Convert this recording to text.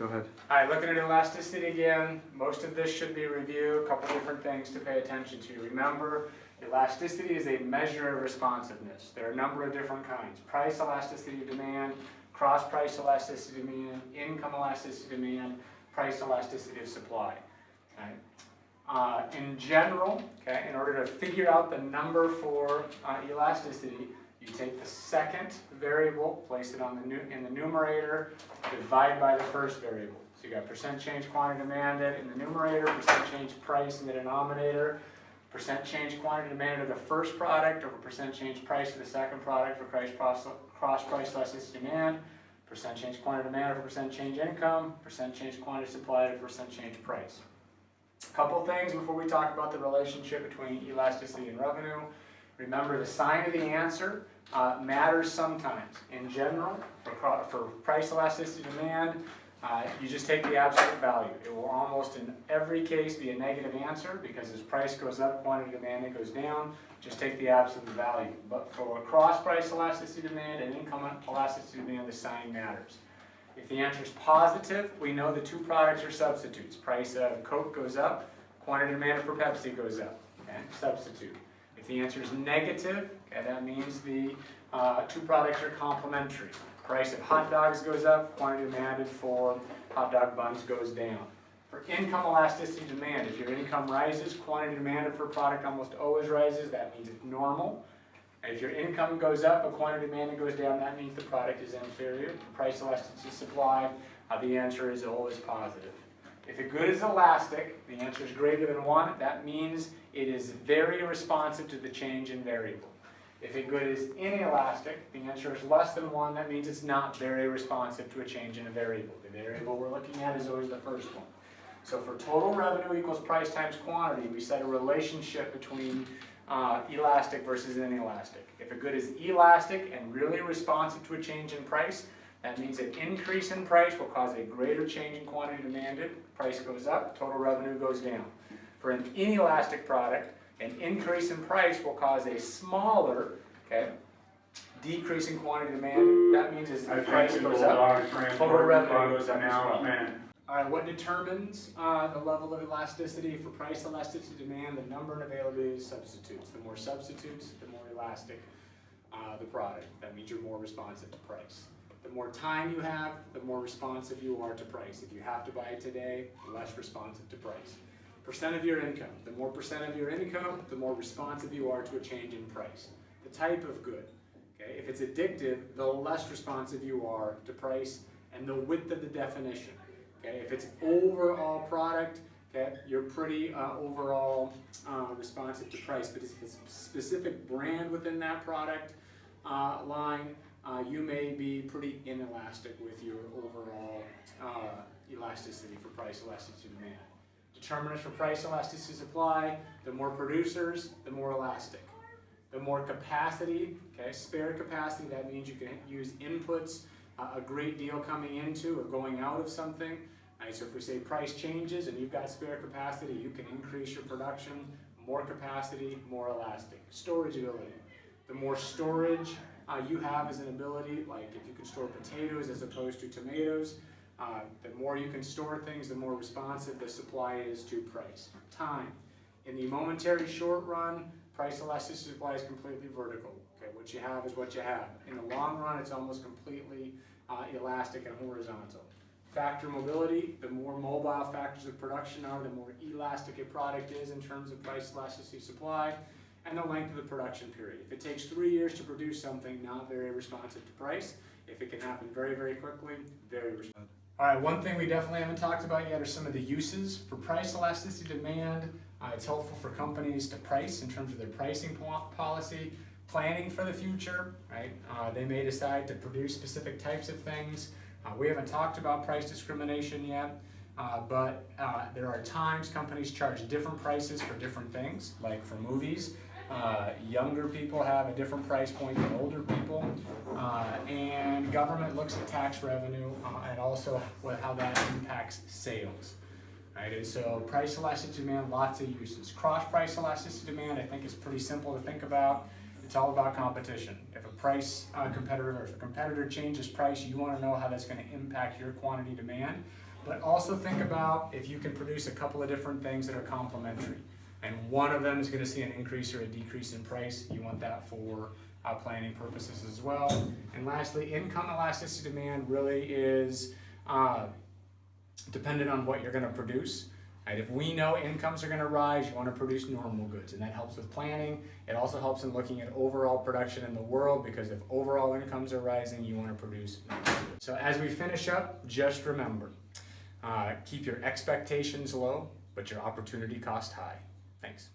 go ahead. All right, looking at elasticity again, most of this should be reviewed, a couple different things to pay attention to. Remember, elasticity is a measure of responsiveness. There are a number of different kinds. Price elasticity of demand, cross-price elasticity of demand, income elasticity of demand, price elasticity of supply. Okay? In general, okay, in order to figure out the number for elasticity, you take the second variable, place it on in the numerator, divide by the first variable. So you got percent change quantity demanded in the numerator, percent change price in the denominator, percent change quantity demanded of the first product over percent change price of the second product for cross price elasticity demand, percent change quantity demanded for percent change income, percent change quantity supplied to percent change price. A couple things before we talk about the relationship between elasticity and revenue. Remember, the sign of the answer matters sometimes. In general, for price elasticity demand, you just take the absolute value. It will almost in every case be a negative answer because as price goes up, quantity demanded goes down. Just take the absolute value. But for cross-price elasticity demand and income elasticity demand, the sign matters. If the answer is positive, we know the two products are substitutes. Price of Coke goes up, quantity demanded for Pepsi goes up. Okay? Substitute. If the answer is negative, okay, that means the two products are complementary. Price of hot dogs goes up, quantity demanded for hot dog buns goes down. For income elasticity demand, if your income rises, quantity demanded for a product almost always rises, that means it's normal. If your income goes up, but quantity demanded goes down, that means the product is inferior. Price elasticity supply, the answer is always positive. If a good is elastic, the answer is greater than 1, that means it is very responsive to the change in variable. If a good is inelastic, the answer is less than 1, that means it's not very responsive to a change in a variable. The variable we're looking at is always the first one. So for total revenue equals price times quantity, we set a relationship between elastic versus inelastic. If a good is elastic and really responsive to a change in price, that means an increase in price will cause a greater change in quantity demanded. Price goes up, total revenue goes down. For an inelastic product, an increase in price will cause a smaller, decrease in quantity demanded. That means as the price goes up, total revenue goes up as well. All right, what determines the level of elasticity? For price elasticity demand, the number and availability of substitutes. The more substitutes, the more elastic the product. That means you're more responsive to price. The more time you have, the more responsive you are to price. If you have to buy it today, less responsive to price. Percent of your income. The more percent of your income, the more responsive you are to a change in price. The type of good. Okay? If it's addictive, the less responsive you are to price and the width of the definition. Okay? If it's overall product, okay, you're pretty overall responsive to price. But if it's a specific brand within that product line, you may be pretty inelastic with your overall elasticity for price elasticity demand. Determinants for price elasticity supply, the more producers, the more elastic. The more capacity, spare capacity, that means you can use inputs a great deal coming into or going out of something. So if we say price changes and you've got spare capacity, you can increase your production, more capacity, more elastic. Storage ability. The more storage you have as an ability, like if you can store potatoes as opposed to tomatoes, the more you can store things, the more responsive the supply is to price. Time. In the momentary short run, price elasticity supply is completely vertical. Okay, what you have is what you have. In the long run, it's almost completely elastic and horizontal. Factor mobility, the more mobile factors of production are, the more elastic a product is in terms of price elasticity supply. And the length of the production period. If it takes 3 years to produce something, not very responsive to price. If it can happen very, very quickly, very responsive. All right, one thing we definitely haven't talked about yet are some of the uses. For price elasticity demand, it's helpful for companies to price in terms of their pricing policy, planning for the future, right? They may decide to produce specific types of things. We haven't talked about price discrimination yet. But there are times companies charge different prices for different things, like for movies. Younger people have a different price point than older people. And government looks at tax revenue and also how that impacts sales. Right? And so price elasticity demand, lots of uses. Cross-price elasticity demand, I think is pretty simple to think about. It's all about competition. If a competitor changes price, you want to know how that's going to impact your quantity demand. But also think about if you can produce a couple of different things that are complementary. And one of them is going to see an increase or a decrease in price. You want that for planning purposes as well. And lastly, income elasticity demand really is dependent on what you're going to produce. Right? If we know incomes are going to rise, you want to produce normal goods, and that helps with planning. It also helps in looking at overall production in the world, because if overall incomes are rising, you want to produce normal goods. So as we finish up, just remember, keep your expectations low, but your opportunity cost high. Thanks.